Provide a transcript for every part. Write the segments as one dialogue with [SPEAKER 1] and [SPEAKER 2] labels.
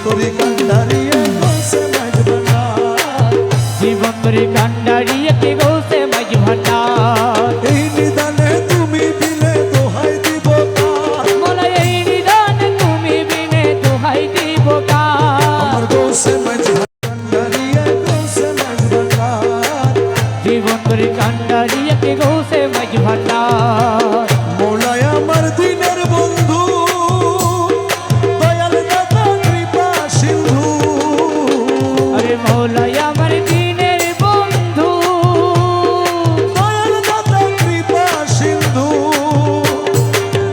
[SPEAKER 1] তরি কান্ডারিয়ে গৌসে মাঝ ভান্ডার,
[SPEAKER 2] জীবন তরি কান্ডারিয়ে কে গৌসে মাঝ ভান্ডার।
[SPEAKER 1] এই নিদানে তুমি বিনে দোহাই দিব কার,
[SPEAKER 2] মোলা এই নিদানে তুমি বিনে দোহাই দিব কার।
[SPEAKER 1] আমার গৌসে মাঝ কান্ডারিয়ে গৌসে মাঝ ভান্ডার,
[SPEAKER 2] জীবন তরি কান্ডারিয়ে কে গৌসে মাঝ ভান্ডার।
[SPEAKER 1] মৌলায় আমার দিনের বন্ধু, দয়াল দাতা কৃপা সিন্ধু,
[SPEAKER 2] আরে মৌলাই আমার দিনের বন্ধু,
[SPEAKER 1] দয়াল দাতা কৃপা সিন্ধু,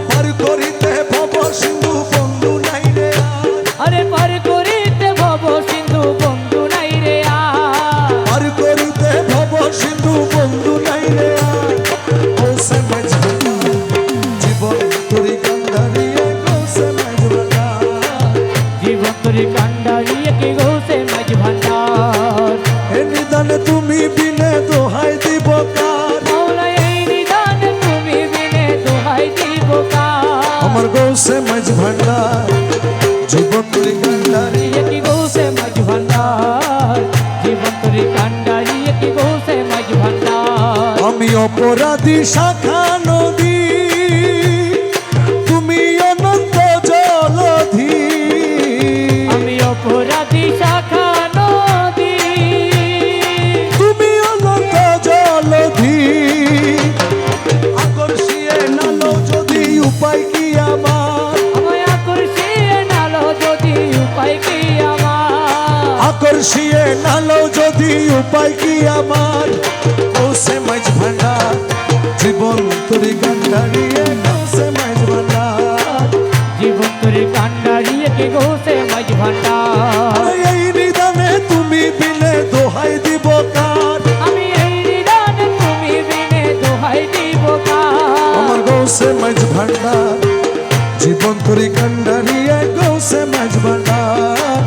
[SPEAKER 1] পার করিতে ভব সিন্ধু বন্ধু নাই রে আর,
[SPEAKER 2] আরে পার করিতে ভব সিন্ধু বন্ধু নাই রে আর।
[SPEAKER 1] পার করিতে ভব সিন্ধু বন্ধু নাই রে আর, গৌসে মাঝ ভান্ডার, জীবন তরি কান্ডারিয়ে গৌসে মাঝ ভান্ডার,
[SPEAKER 2] জীবন তরি কান্ডারিয়ে কে গৌসে মাঝ ভান্ডার।
[SPEAKER 1] এ নিদানে তুমি বিনে দোহাই দিব কার,
[SPEAKER 2] মৌলাই এই নিদানে তুমি বিনে দোহাই দিব কার।
[SPEAKER 1] আমার গৌসে মাঝ ভান্ডার, জীবন তরি কান্ডারিয়ে
[SPEAKER 2] কি গৌসে মাঝ ভান্ডার, জীবন তরি কান্ডারিয়ে কি গৌসে মাঝ ভান্ডার।
[SPEAKER 1] আমি অপরাধী শাখা নদী, তুমি অনন্ত জলধি,
[SPEAKER 2] আমি অপরাধী শাখা নদী,
[SPEAKER 1] তুমি অনন্ত জলধি, আকর্ষিয়ে নালো যদি উপায় কি আমার,
[SPEAKER 2] আমায় আকর্ষিয়ে নালো যদি উপায় কি আমার।
[SPEAKER 1] আকর্ষিয়ে নালো যদি উপায় কি আমার, গৌসে মাঝ ভান্ডার, জীবন তরি কান্ডারিয়ে গৌসে মাঝ ভান্ডার,
[SPEAKER 2] জীবন তরি কান্ডারিয়ে কে গৌসে মাঝ ভান্ডার।
[SPEAKER 1] এই নিদানে তুমি বিনে দোহাই দিব কার,
[SPEAKER 2] আমি এই নিদানে তুমি বিনে দোহাই দিব কার।
[SPEAKER 1] আমার গৌসে মাঝ ভান্ডার, জীবন তরি কান্ডারিয়ে গৌসে মাঝ ভান্ডার,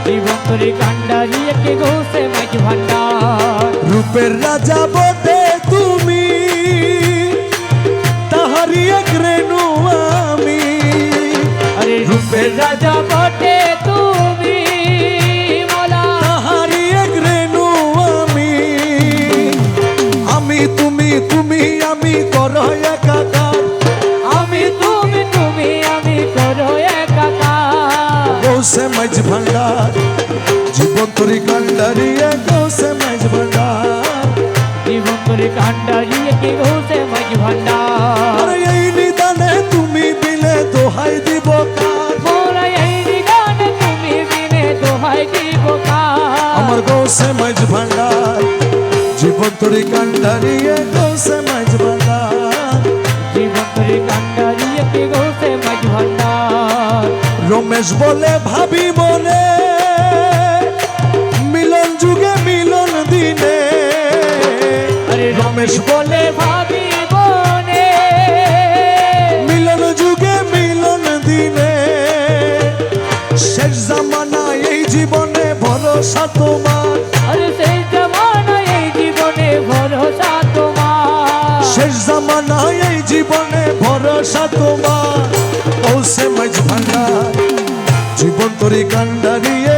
[SPEAKER 2] জীবন তরি কান্ডারিয়ে কে গৌসে মাঝ ভান্ডার।
[SPEAKER 1] রূপের রাজা বটে তুমি, তাহারি এক রেণু আমি,
[SPEAKER 2] আরে রূপের রাজা বটে তুমি, মোলা
[SPEAKER 1] তাহারি এক রেণু আমি, আমি তুমি তুমি আমি কর একাকার,
[SPEAKER 2] আমি তুমি তুমি আমি করো একাকার।
[SPEAKER 1] গৌসে মাঝ ভান্ডার, জীবন তরি কান্ডারিয়ে গৌসে মাঝ ভান্ডার,
[SPEAKER 2] জীবন তরি কান্ডারিয়ে কে গৌসে মাঝ ভান্ডার।
[SPEAKER 1] আর এই নিদানে তুমি বিলে দোহাই দিব কার,
[SPEAKER 2] মোরা এই নিদানে তুমি বিনে দোহাই দিব কার।
[SPEAKER 1] আমার গৌসে মাঝ ভান্ডার, জীবন তরি কান্ডারিয়ে গৌসে মাঝ ভান্ডার,
[SPEAKER 2] জীবন তরি কান্ডারিয়ে কে গৌসে মাঝ ভান্ডার।
[SPEAKER 1] রমেশ বলে ভাবি বলে, মিলন যুগে মিলন দিনে,
[SPEAKER 2] আরে রমেশ বলে ভাবি বনে,
[SPEAKER 1] মিলন যুগে মিলন দিনে, শেষ জামানা এই জীবনে ভরসা তোমার,
[SPEAKER 2] আরে সেই জমানায় এই জীবনে ভরসা তোমার।
[SPEAKER 1] শেষ জামানা এই জীবনে ভরসা তোমার, গৌসে মাঝ ভান্ডার, জীবন তরি কান্ডারিয়ে